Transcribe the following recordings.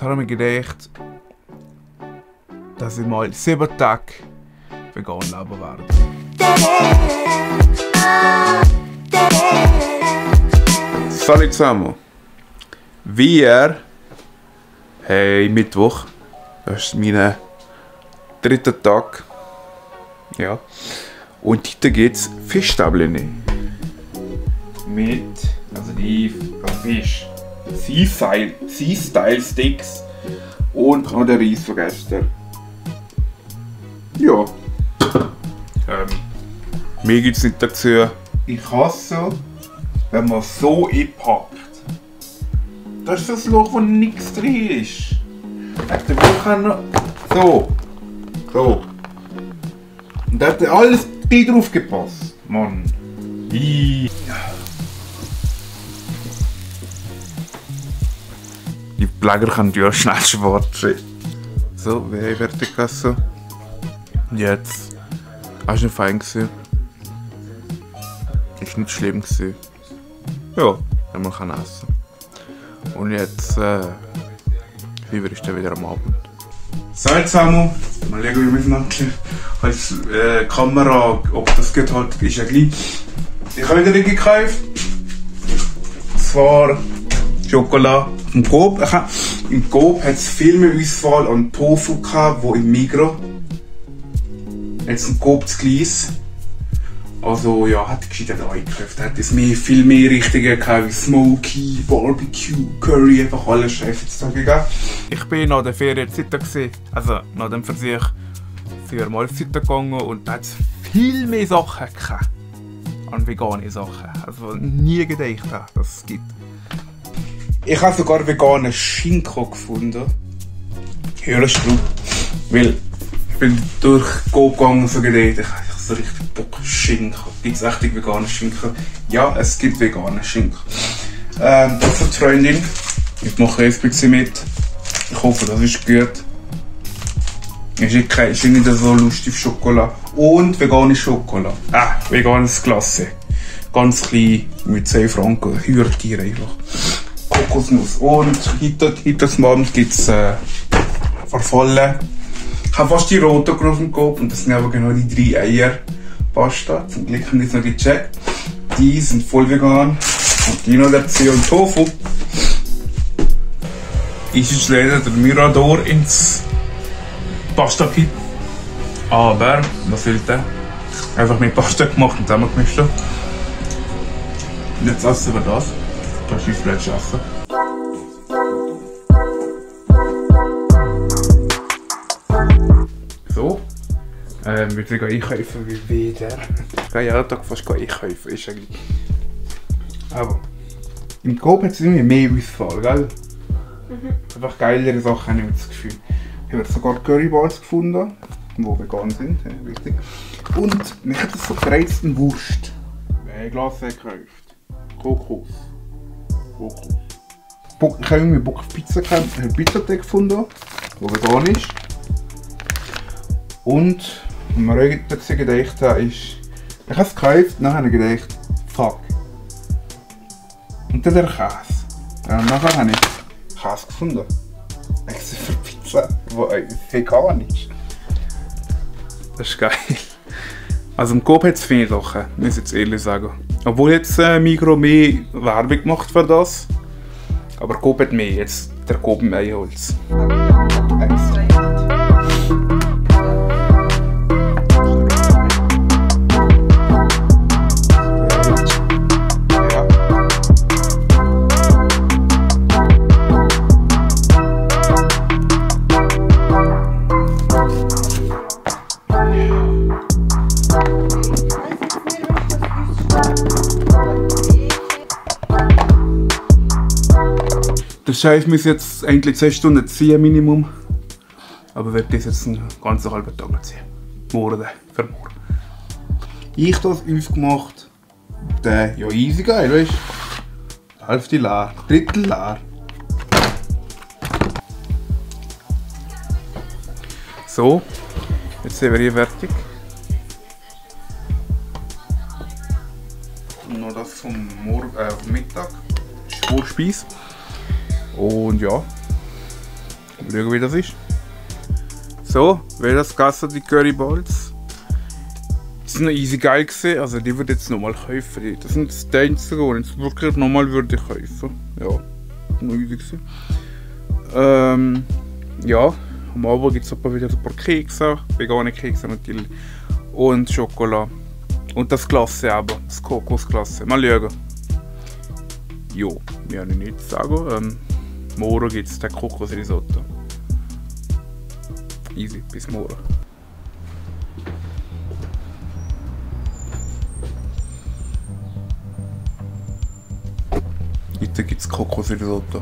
habe ich mir gedacht, dass ich mal 7 Tage vegan leben werde. Salut zusammen! Wir haben Mittwoch, das ist mein 3. Tag. Ja. Und heute gibt es Fischstäbchen. Mit, also die Fisch. Sea-Style Sticks. Und noch den Reis von gestern. Ja. Mir gibt es nicht dazu. Ich hasse, wenn man so einpackt. Das ist das Loch, wo nichts drin ist. Der Woche noch. So. So. Und da hat alles drauf gepasst. Mann. Die Pfleger können ja schnell schwarzen. So, wir haben fertig gegessen. Jetzt. Es war nicht fein. Es war nicht schlimm. Ja, man kann essen. Und jetzt, Fieber ist dann wieder am Abend. Salut zusammen! Mal schauen, wie wir es machen. Als Kamera, ob das geht halt, ist ja gleich. Ich habe wieder gekauft. Zwar Schokolade vom Coop. Im Coop hat es viel mehr Auswahl an Tofu gehabt, wo im Migros. Jetzt im Coop das Gleis. Also ja, hat gescheiter eingekauft. Hat es viel mehr Richtungen gehabt, wie Smoky, Barbecue, Curry, einfach alles Chef jetzt gegeben. Ich bin nach der Ferienzeit, also nach dem Versuch, für Mahlzeiten gegangen und da hat es viel mehr Sachen gehabt. An vegane Sachen. Also nie gedacht, dass es gibt. Ich habe sogar veganen Schinken gefunden. Hörst du? Weil ich bin durch Coop gegangen und so gedacht, ich habe so richtig Bock Schinken. Gibt es echt veganen Schinken? Ja, es gibt veganen Schinken. Das ist die Freundin. Ich mache ein bisschen mit. Ich hoffe, das ist gut. Ist nicht so lustig Schokolade. Und vegane Schokolade. Veganes Klasse. Ganz klein, mit 10 Franken. Hürtier einfach. Kokosnuss. Und heute Abend gibt es Farfalle. Ich habe fast die roten auf dem Kopf und das sind aber genau die 3 Eier Pasta. Zum Glück haben die es noch gecheckt. Die sind voll vegan. Und die noch dazu und Tofu. Ist jetzt leider der Mirador ins Pasta-Kit. Aber, was will der? Einfach mit Pasta gemacht und zusammengemischt. Und jetzt essen wir das. Das ist vielleicht essen. So. Wir gehen einkaufen wie wieder. Ich gehe jeden Tag fast einkaufen, ist eigentlich. Aber im Coop hat es irgendwie mehr Auswahl, gell? Einfach geilere Sachen, habe ich das Gefühl. Ich habe sogar Currybars gefunden, die vegan sind, wichtig. Und wir haben so gereizten Wurst. Glas gekauft. Kokos. Ich habe irgendwie Bock auf Pizza gehabt. Ich habe einen Pizzateig gefunden, der vegan ist. Und was ich dazu gedacht habe, ist, ich habe es gekauft, dann habe ich gedacht, fuck. Und dann der Käse. Und nachher habe ich Käse gefunden. Extra für Pizza, die vegan ist. Das ist geil. Also im Coop hat es viele Sachen, muss ich jetzt ehrlich sagen. Obwohl jetzt Migros mehr Werbung macht für das. Aber Coop hat mehr, jetzt der Coop im Eiholz. Der Scheiß muss jetzt eigentlich 2 Stunden ziehen, Minimum. Aber wird das jetzt einen ganzen halben Tag ziehen. Morgen, für morgen. Ich habe das aufgemacht. Ja, easy geil, weißt du? Die Hälfte leer, Drittel leer. So, jetzt sind wir hier fertig. Und noch das vom Mittag. Das ist Vorspeise. Und ja, Mal schauen, wie das ist. So, wäre das gegessen, die Curry Balls. Das war noch easy geil gewesen, also die würde ich jetzt nochmal kaufen. Das sind die einzigen, die ich wirklich nochmal würde kaufen. Ja, noch easy gewesen. Ja, am Abend gibt es aber wieder ein paar Kekse, vegane Kekse natürlich. Und Schokolade. Und das Glas aber, das Kokosglas. Mal schauen. Jo, mehr kann ich nicht sagen. Morgen gibt es den Kokosrisotto. Easy, bis morgen. Heute gibt es Kokosrisotto.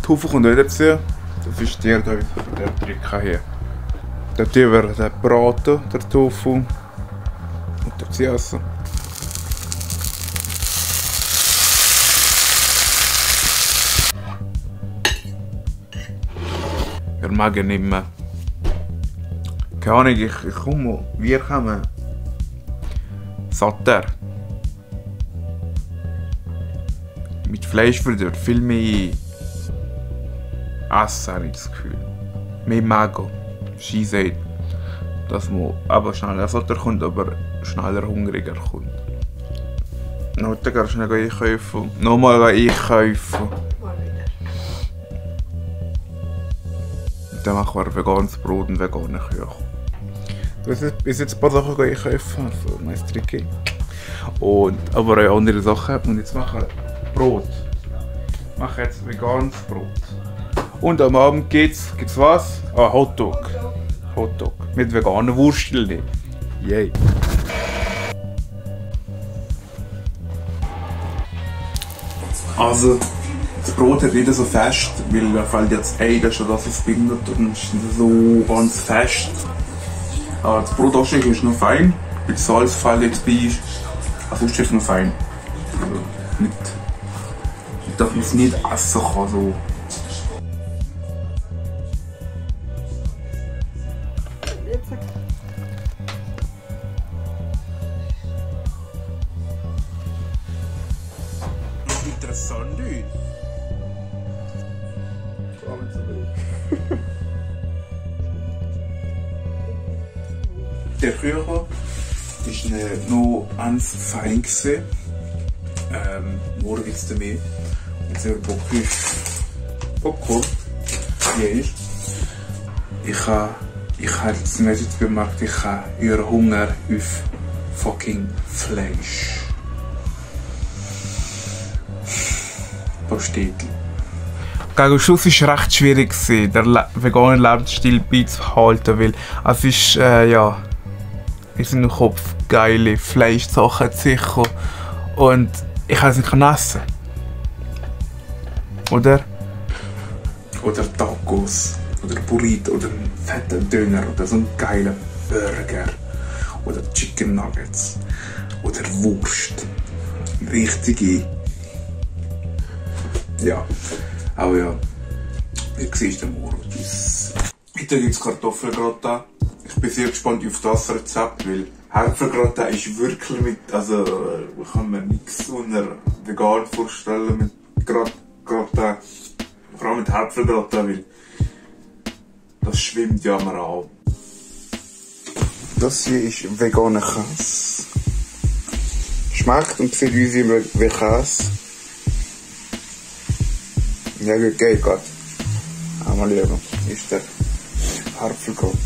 Tofu kommt nicht dazu. Das ist der Trick hier. Der wird gebraten, der Tofu. Und dazu essen. Wir mögen nicht mehr. Keine Ahnung, ich komme. Wir kommen. Satter. Mit Fleisch würde viel mehr essen, habe ich das Gefühl. Mehr Magen. Sie sagt, dass man aber schneller satter kommt, aber schneller hungriger kommt. Heute gehst du schnell einkaufen. Nochmal einkaufen. Dann machen wir veganes Brot und vegane Küche. Bis jetzt ein paar Sachen einkaufen, also nice Trick. Und aber auch andere Sachen. Und jetzt machen wir Brot. Ich mache jetzt veganes Brot. Und am Abend gibt's was? Ah, Hotdog. Hotdog. Mit veganen Wursteln. Yay. Also, das Brot hat nicht so fest, weil da fällt jetzt das schon, dass es bindet und ist nicht so ganz fest. Aber das Brotaufstrich ist noch fein, weil das Salz fällt jetzt bei. Also ist es noch fein. Also nicht, dass man es nicht essen kann. So. Interessant. Der Küche war noch ganz fein. Morgen gibt es mehr. Und sehr Bock auf Popcorn. Hier ist. Ich habe jetzt bemerkt, ich habe eher Hunger auf fucking Fleisch. Pastetli. Gegen Schluss war es recht schwierig, den veganen Lebensstil beizubehalten, weil es ist, ja, in seinem Kopf geile Fleischsachen sicher und ich kann es nicht essen. Oder? Oder Tacos, oder Burrito, oder einen fetten Döner, oder so einen geilen Burger, oder Chicken Nuggets, oder Wurst. Richtige. Ja. Aber ja, wie siehst du morgen? Tschüss. Heute gibt es Kartoffelgratin. Ich bin sehr gespannt auf das Rezept, weil Kartoffelgratin ist wirklich mit, also ich kann mir nichts unter vegan vorstellen mit Gratin. Vor allem mit Kartoffelgratin, weil das schwimmt ja mal an. Das hier ist veganer Käse. Schmeckt und sieht wie Käse. Ja, geht gerade. Einmal schauen, ist der Kartoffelgratin.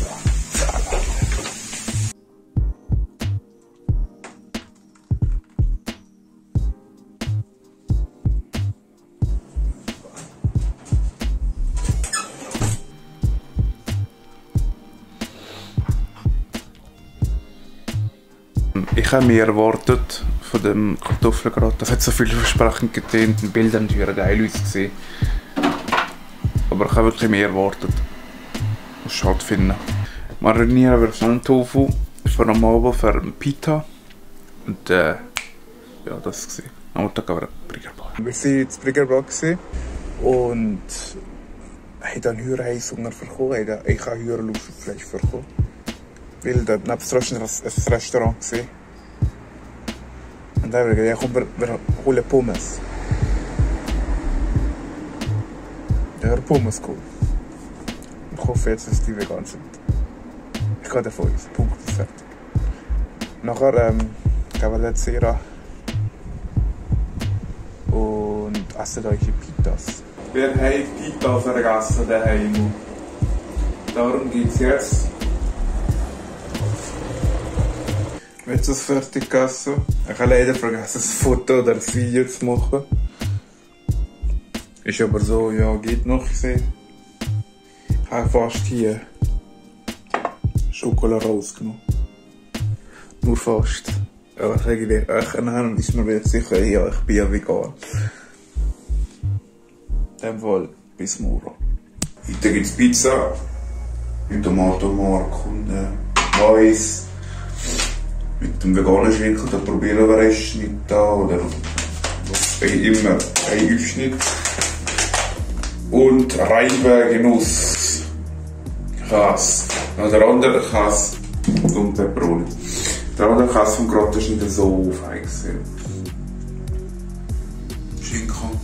Ich habe mir erwartet von dem Kartoffelgratin. Das hat so vielversprechend getönt, die Bilder waren geil ausgesehen. Aber ich habe wirklich mehr erwartet. Das ist schade finden. Marinieren wir schnell den Tofu für am Abend für einen Pita. Und ja, das war es. Am Montag haben wir Briggerbar. Wir waren jetzt Briggerbar und haben dann höher Hunger bekommen. Ich habe höher Lust auf Fleisch bekommen. Weil dort neben dem Restaurant war ein Restaurant. Und dann ja, komm, wir holen Pommes. Ja, Pommes cool. Ich hoffe jetzt, dass die vegan sind. Ich gehe davon aus. Punkt, ist fertig. Nachher gehen wir jetzt hier und essen eure Pitas. Wir haben Pita vergessen daheim. Darum gibt es jetzt. Jetzt ist es fertig gegessen. Ich habe leider vergessen, ein Foto oder ein Video zu machen. Ist aber so, ja, geht noch gesehen. Ich habe fast hier Schokolade rausgenommen. Nur fast. Aber ich eigentlich und ist mir jetzt sicher, ja, ich bin ja vegan. In dem Fall bis morgen. Heute gibt es Pizza mit Tomatenmark und Mais. Mit dem veganen Schinken, da probieren wir Restschnitt da oder was immer, ein Aufschnitt. Und Reibengenuss. Käse. Der andere Käse und Peperoni. Der andere Käse vom Gratin ist nicht so fein gewesen. Schinken.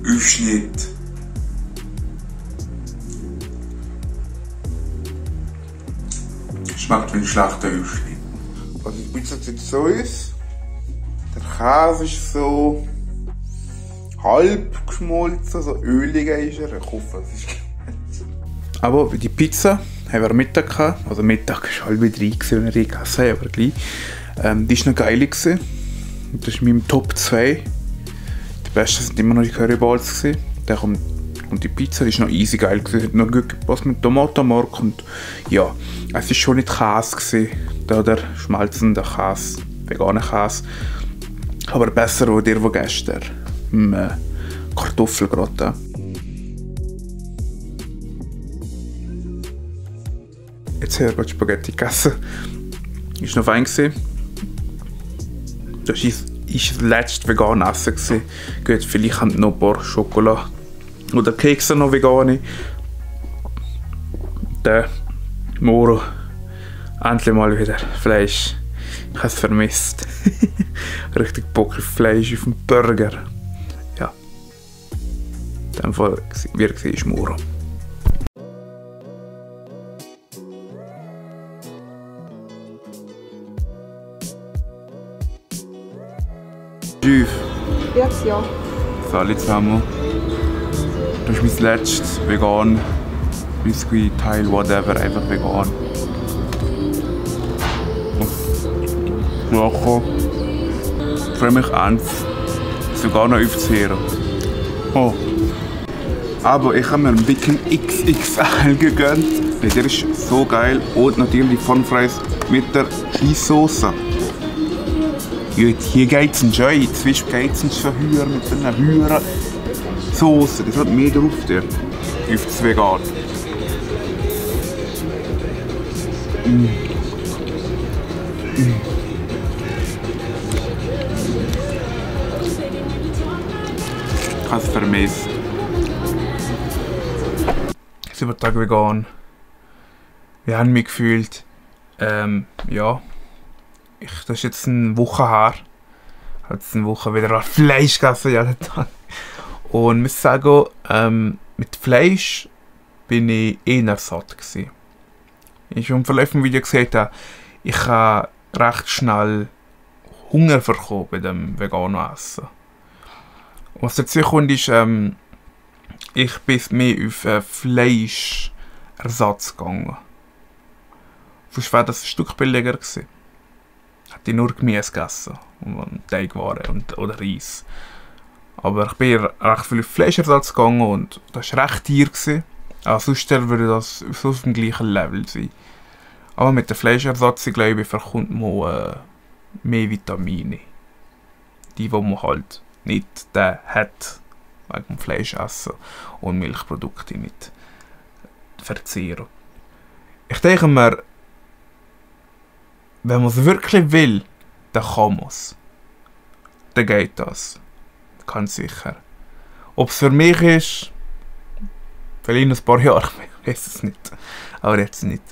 Aufschnitt. Schmeckt wie ein schlechter Aufschnitt. Also die Pizza sieht so aus. Der Käse ist so halb geschmolzen, so öliger ist er. Ich hoffe, es ist gut. Aber die Pizza haben wir Mittag gehabt. Also Mittag war halb 3 gewesen, wenn wir gegessen haben, aber gleich. Die war noch geil gewesen. Das ist mein Top 2. Die besten sind immer noch die Curryballs gewesen. Und die Pizza die ist noch easy geil gewesen. Hat noch gut gepasst mit Tomatenmark und ja, es war schon nicht Käse gewesen. Da der schmelzende Käse, veganer Käse. Aber besser als der gestern. Kartoffelgratin. Jetzt haben wir Spaghetti gegessen. Ist noch fein gewesen. Das war das letzte vegane Essen gewesen. Gut, vielleicht haben noch ein paar Schokolade oder Kekse noch vegane. Dann morgen endlich mal wieder Fleisch. Ich habe es vermisst. Richtig Bock auf Fleisch, auf den Burger. Ja. In dem Fall, wie ihr seht, ist morgen. Jetzt ja. Salut zusammen. Das ist mein letztes vegan Biskuit-Teil, whatever, einfach vegan. Lecker. Ich freue mich endlich, sogar noch aufzuhören. Oh. Aber ich habe mir einen dicken XXL gegönnt, weil der ist so geil. Und natürlich Fun Fries mit der Cheese-Sauce. Hier geht es ein Joy, zwischen geht es ein Verheuer mit so einer höheren Sauce. Das hat mehr drauf dort. Auf das Vegan. Ich habe es vermisst. Ich bin Tag vegan. Wir haben mich gefühlt, ja. Das ist jetzt eine Woche her. Ich habe jetzt eine Woche wieder Fleisch gegessen jeden Tag. Und ich muss sagen, mit Fleisch bin ich eher satt gewesen. Wie ich schon im Verlauf des Videos gesehen habe, ich habe recht schnell Hunger bekommen bei dem veganen Essen. Und was dazu kommt, ist, ich bin mehr auf Fleischersatz gegangen. Sonst wäre das ein Stück billiger gewesen. Hätte ich nur Gemüse gegessen und Teigwaren oder Reis. Aber ich bin recht viel auf Fleischersatz gegangen und das war recht teuer gewesen. Also sonst würde das auf dem gleichen Level sein. Aber mit dem Fleischersatz, glaube ich, bekommt man mehr Vitamine. Die man halt nicht hat, wegen dem Fleisch essen und Milchprodukte nicht verzehren. Ich denke mir, wenn man es wirklich will, dann kann man es. Dann geht das. Ganz sicher. Ob es für mich ist, vielleicht in ein paar Jahren, ich weiß es nicht. Aber jetzt nicht.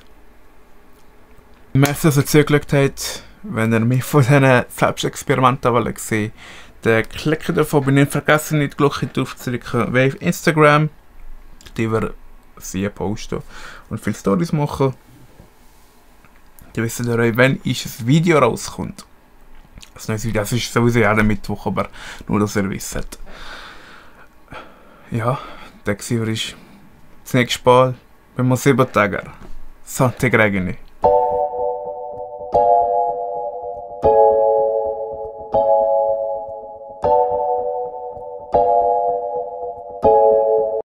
Merci, dass ihr zugeschaut habt. Wenn ihr mich von diesen Selbstexperimenten sehen wollt, dann klickt davon. Aber nicht vergessen, nicht die Glocke draufzudrücken. Wie auf Instagram, die wir sehr posten und viele Stories machen. Dann wisst ihr euch, wenn ein Video rauskommt. Das neues Video, das ist sowieso jeden Mittwoch, aber nur, dass ihr wisst. Ja, der war das nächste Mal, wenn wir 7 Tage. Sante Gregini.